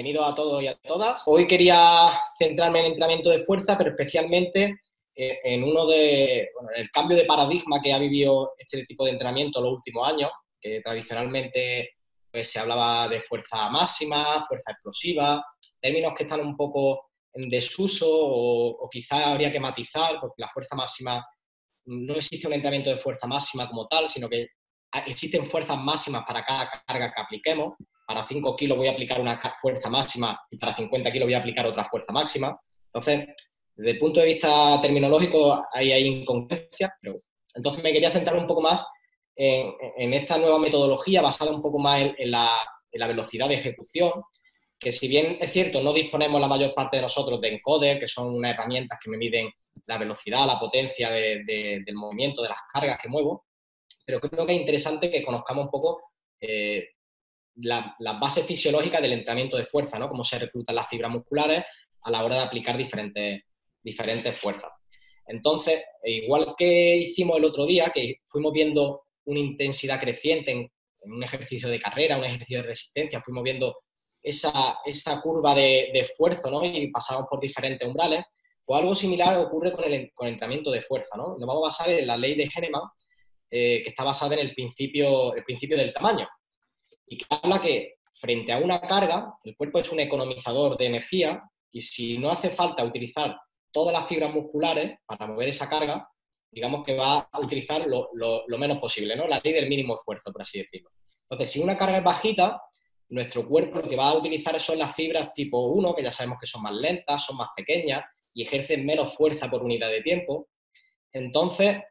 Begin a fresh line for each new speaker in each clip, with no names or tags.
bienvenidos a todos y a todas. Hoy quería centrarme en el entrenamiento de fuerza, pero especialmente en el cambio de paradigma que ha vivido este tipo de entrenamiento en los últimos años, que tradicionalmente pues, se hablaba de fuerza máxima, fuerza explosiva, términos que están un poco en desuso o quizás habría que matizar, porque la fuerza máxima, no existe un entrenamiento de fuerza máxima como tal, sino que existen fuerzas máximas para cada carga que apliquemos. Para 5 kilos voy a aplicar una fuerza máxima y para 50 kilos voy a aplicar otra fuerza máxima. Entonces, desde el punto de vista terminológico, hay incongruencias, pero entonces me quería centrar un poco más en esta nueva metodología basada un poco más en la velocidad de ejecución, que si bien es cierto, no disponemos la mayor parte de nosotros de encoder, que son unas herramientas que me miden la velocidad, la potencia del movimiento, de las cargas que muevo, pero creo que es interesante que conozcamos un poco las bases fisiológicas del entrenamiento de fuerza, ¿no? Cómo se reclutan las fibras musculares a la hora de aplicar diferentes fuerzas. Entonces, igual que hicimos el otro día, que fuimos viendo una intensidad creciente en un ejercicio de carrera, un ejercicio de resistencia, fuimos viendo esa curva de esfuerzo, ¿no? Y pasamos por diferentes umbrales, pues algo similar ocurre con el entrenamiento de fuerza, ¿no? Nos vamos a basar en la ley de Hahnemann, que está basada en el principio del tamaño, y que habla que frente a una carga, el cuerpo es un economizador de energía y si no hace falta utilizar todas las fibras musculares para mover esa carga, digamos que va a utilizar lo menos posible, ¿no? La ley del mínimo esfuerzo, por así decirlo. Entonces, si una carga es bajita, nuestro cuerpo lo que va a utilizar son las fibras tipo 1, que ya sabemos que son más lentas, son más pequeñas y ejercen menos fuerza por unidad de tiempo. Entonces,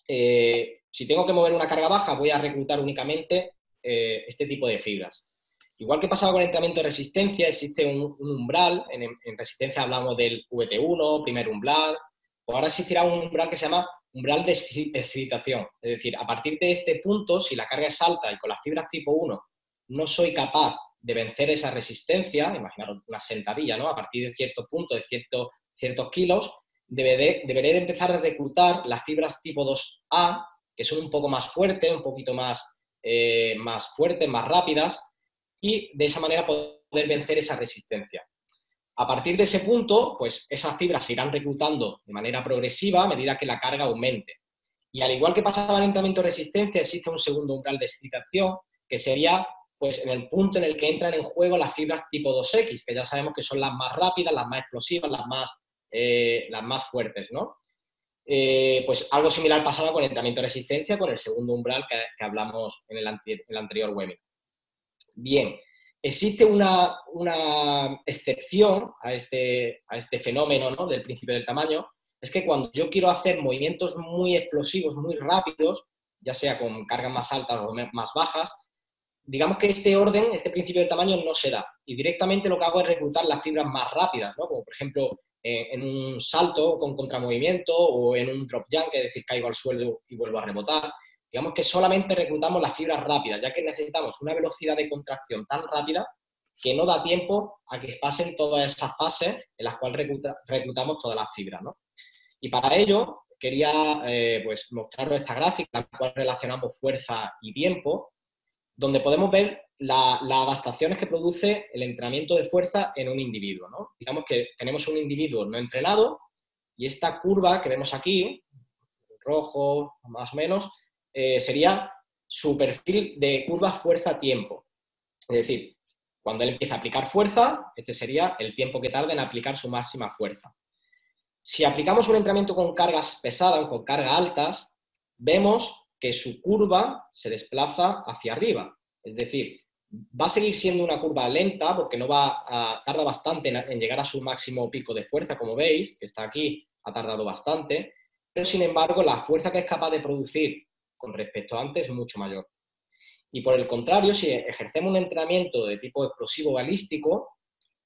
si tengo que mover una carga baja, voy a reclutar únicamente este tipo de fibras. Igual que pasaba con el entrenamiento de resistencia, existe un umbral. En resistencia hablamos del VT1, primer umbral. Pues ahora existirá un umbral que se llama umbral de excitación. Es decir, a partir de este punto, si la carga es alta y con las fibras tipo 1 no soy capaz de vencer esa resistencia, imaginaros una sentadilla, ¿no? A partir de cierto punto, de ciertos kilos, deberé de empezar a reclutar las fibras tipo 2A, que son un poco más fuertes, un poquito más fuertes, más rápidas, y de esa manera poder vencer esa resistencia. A partir de ese punto, pues esas fibras se irán reclutando de manera progresiva a medida que la carga aumente. Y al igual que pasaba en el entrenamiento de resistencia, existe un segundo umbral de excitación, que sería pues en el punto en el que entran en juego las fibras tipo 2X, que ya sabemos que son las más rápidas, las más explosivas, las más fuertes, ¿no? Pues algo similar pasaba con el entrenamiento de resistencia, con el segundo umbral que hablamos en el anterior webinar. Bien, existe una excepción a este fenómeno, ¿no? Del principio del tamaño, es que cuando yo quiero hacer movimientos muy explosivos, muy rápidos, ya sea con cargas más altas o más bajas, digamos que este orden, este principio del tamaño no se da. Y directamente lo que hago es reclutar las fibras más rápidas, ¿no? Como por ejemplo en un salto con contramovimiento o en un drop jump, que es decir, caigo al suelo y vuelvo a rebotar. Digamos que solamente reclutamos las fibras rápidas, ya que necesitamos una velocidad de contracción tan rápida que no da tiempo a que pasen todas esas fases en las cuales reclutamos todas las fibras, ¿no? Y para ello quería pues mostraros esta gráfica en la cual relacionamos fuerza y tiempo, donde podemos ver las adaptaciones que produce el entrenamiento de fuerza en un individuo, ¿no? Digamos que tenemos un individuo no entrenado y esta curva que vemos aquí, rojo más o menos, sería su perfil de curva fuerza-tiempo. Es decir, cuando él empieza a aplicar fuerza, este sería el tiempo que tarda en aplicar su máxima fuerza. Si aplicamos un entrenamiento con cargas pesadas o con cargas altas, vemos que su curva se desplaza hacia arriba. Es decir, va a seguir siendo una curva lenta porque tarda bastante en llegar a su máximo pico de fuerza, como veis, que está aquí, ha tardado bastante, pero sin embargo la fuerza que es capaz de producir con respecto a antes es mucho mayor. Y por el contrario, si ejercemos un entrenamiento de tipo explosivo balístico,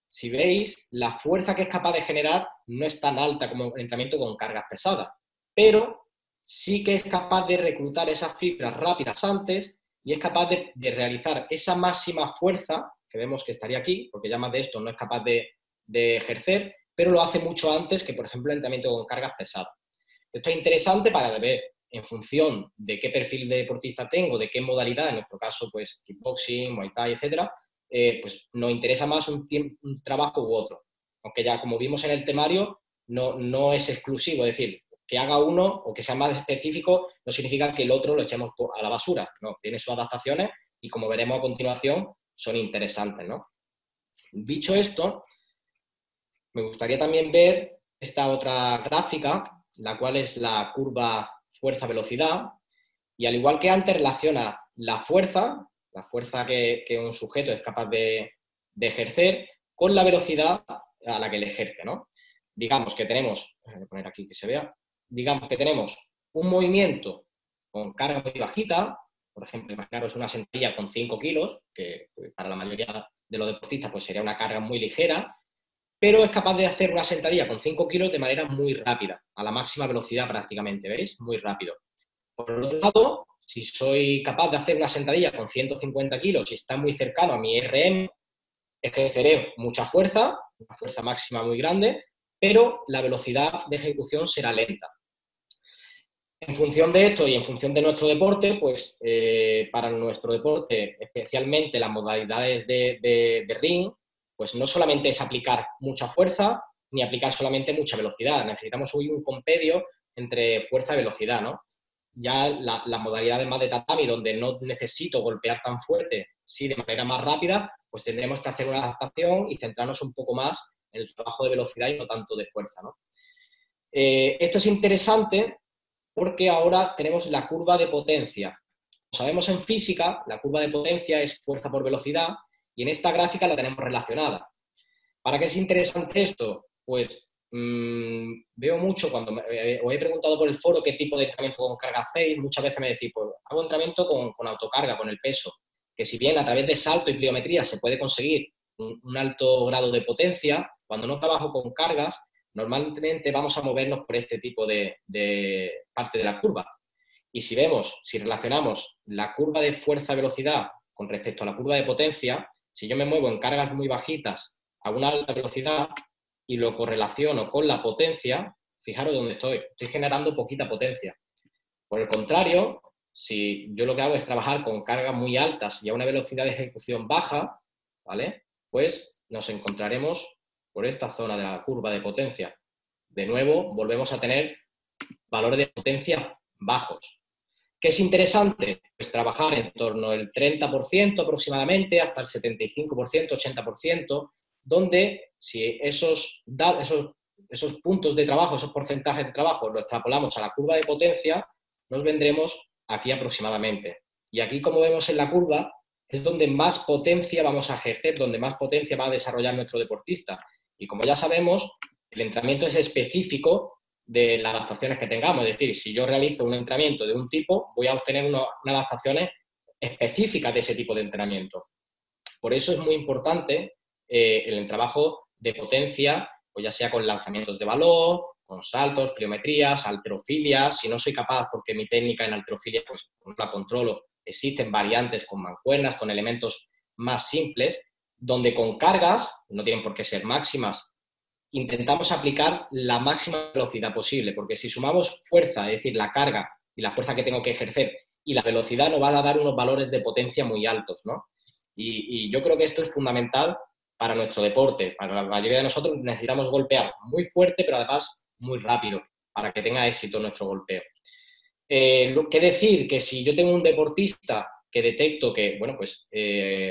si veis, la fuerza que es capaz de generar no es tan alta como el entrenamiento con cargas pesadas, pero sí que es capaz de reclutar esas fibras rápidas antes y es capaz de realizar esa máxima fuerza, que vemos que estaría aquí, porque ya más de esto no es capaz de ejercer, pero lo hace mucho antes que, por ejemplo, el entrenamiento con cargas pesadas. Esto es interesante para ver, en función de qué perfil de deportista tengo, de qué modalidad, en nuestro caso, pues, kickboxing, muay thai, etcétera, pues nos interesa más un trabajo u otro. Aunque ya, como vimos en el temario, no es exclusivo, es decir, que haga uno o que sea más específico no significa que el otro lo echemos a la basura, no, tiene sus adaptaciones y, como veremos a continuación, son interesantes, ¿no? Dicho esto, me gustaría también ver esta otra gráfica, la cual es la curva fuerza-velocidad, y al igual que antes relaciona la fuerza que un sujeto es capaz de ejercer, con la velocidad a la que le ejerce, ¿no? Digamos que tenemos, voy a poner aquí que se vea, digamos que tenemos un movimiento con carga muy bajita, por ejemplo, imaginaros una sentadilla con 5 kilos, que para la mayoría de los deportistas pues sería una carga muy ligera, pero es capaz de hacer una sentadilla con 5 kilos de manera muy rápida, a la máxima velocidad prácticamente, ¿veis? Muy rápido. Por otro lado, si soy capaz de hacer una sentadilla con 150 kilos y está muy cercano a mi RM, ejerceré mucha fuerza, una fuerza máxima muy grande, pero la velocidad de ejecución será lenta. En función de esto y en función de nuestro deporte, pues para nuestro deporte, especialmente las modalidades de ring, pues no solamente es aplicar mucha fuerza ni aplicar solamente mucha velocidad. Necesitamos hoy un compendio entre fuerza y velocidad, ¿no? Ya las modalidades más de tatami, donde no necesito golpear tan fuerte, sí de manera más rápida, pues tendremos que hacer una adaptación y centrarnos un poco más en el trabajo de velocidad y no tanto de fuerza, ¿no? Esto es interesante porque ahora tenemos la curva de potencia. Como sabemos en física, la curva de potencia es fuerza por velocidad y en esta gráfica la tenemos relacionada. ¿Para qué es interesante esto? Pues veo mucho cuando os he preguntado por el foro qué tipo de entrenamiento con carga hacéis, muchas veces me decís, pues hago entrenamiento con autocarga, con el peso, que si bien a través de salto y pliometría se puede conseguir un alto grado de potencia, cuando no trabajo con cargas, normalmente vamos a movernos por este tipo de parte de la curva. Y si relacionamos la curva de fuerza-velocidad con respecto a la curva de potencia, si yo me muevo en cargas muy bajitas a una alta velocidad y lo correlaciono con la potencia, fijaros dónde estoy generando poquita potencia. Por el contrario, si yo lo que hago es trabajar con cargas muy altas y a una velocidad de ejecución baja, ¿vale? Pues nos encontraremos por esta zona de la curva de potencia. De nuevo, volvemos a tener valores de potencia bajos. ¿Qué es interesante? Pues trabajar en torno al 30% aproximadamente, hasta el 75%, 80%, donde si esos puntos de trabajo, esos porcentajes de trabajo, lo extrapolamos a la curva de potencia, nos vendremos aquí aproximadamente. Y aquí, como vemos en la curva, es donde más potencia vamos a ejercer, donde más potencia va a desarrollar nuestro deportista. Y como ya sabemos, el entrenamiento es específico de las adaptaciones que tengamos. Es decir, si yo realizo un entrenamiento de un tipo, voy a obtener unas adaptaciones específicas de ese tipo de entrenamiento. Por eso es muy importante el trabajo de potencia, pues ya sea con lanzamientos de balón, con saltos, pliometrías, halterofilias. Si no soy capaz, porque mi técnica en halterofilia pues no la controlo, existen variantes con mancuernas, con elementos más simples, donde con cargas, no tienen por qué ser máximas, intentamos aplicar la máxima velocidad posible, porque si sumamos fuerza, es decir, la carga y la fuerza que tengo que ejercer, y la velocidad, nos van a dar unos valores de potencia muy altos, ¿no? Y yo creo que esto es fundamental para nuestro deporte. Para la mayoría de nosotros necesitamos golpear muy fuerte, pero además muy rápido, para que tenga éxito nuestro golpeo. ¿Qué decir? Que si yo tengo un deportista que detecto que, bueno, pues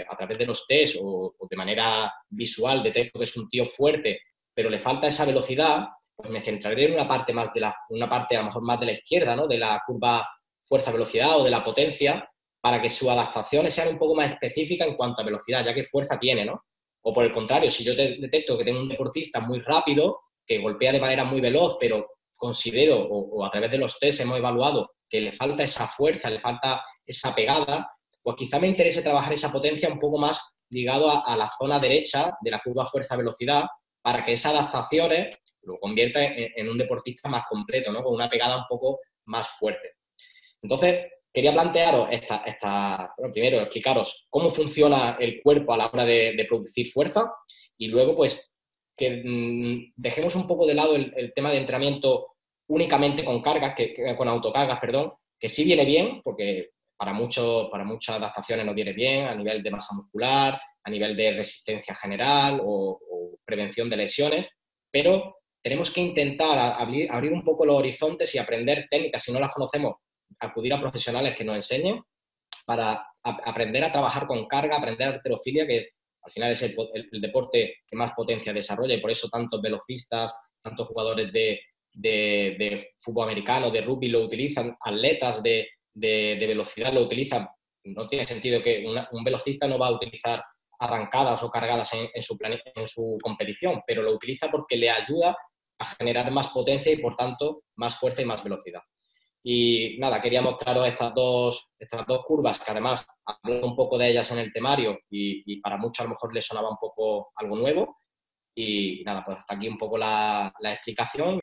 a través de los test o de manera visual detecto que es un tío fuerte, pero le falta esa velocidad, pues me centraré en una parte más una parte a lo mejor más de la izquierda, ¿no? De la curva fuerza-velocidad o de la potencia, para que sus adaptaciones sean un poco más específicas en cuanto a velocidad, ya que fuerza tiene, ¿no? O por el contrario, si yo detecto que tengo un deportista muy rápido, que golpea de manera muy veloz, pero considero, o a través de los test hemos evaluado que le falta esa fuerza, le falta esa pegada, pues quizá me interese trabajar esa potencia un poco más ligado a la zona derecha de la curva fuerza-velocidad, para que esas adaptaciones lo convierta en un deportista más completo, ¿no? Con una pegada un poco más fuerte. Entonces, quería plantearos bueno, primero explicaros cómo funciona el cuerpo a la hora de producir fuerza, y luego, pues, que dejemos un poco de lado el tema de entrenamiento únicamente con cargas, con autocargas, perdón, que sí viene bien, porque para muchas adaptaciones nos viene bien a nivel de masa muscular, a nivel de resistencia general o prevención de lesiones, pero tenemos que intentar abrir un poco los horizontes y aprender técnicas, si no las conocemos, acudir a profesionales que nos enseñen para aprender a trabajar con carga, aprender halterofilia, que al final es el deporte que más potencia desarrolla, y por eso tantos velocistas, tantos jugadores de fútbol americano, de rugby lo utilizan, atletas de velocidad lo utilizan. No tiene sentido que un velocista no va a utilizar arrancadas o cargadas en su competición, pero lo utiliza porque le ayuda a generar más potencia y, por tanto, más fuerza y más velocidad. Y nada, quería mostraros estas dos curvas, que además hablo un poco de ellas en el temario y para muchos a lo mejor les sonaba un poco algo nuevo. Y nada, pues hasta aquí un poco la explicación.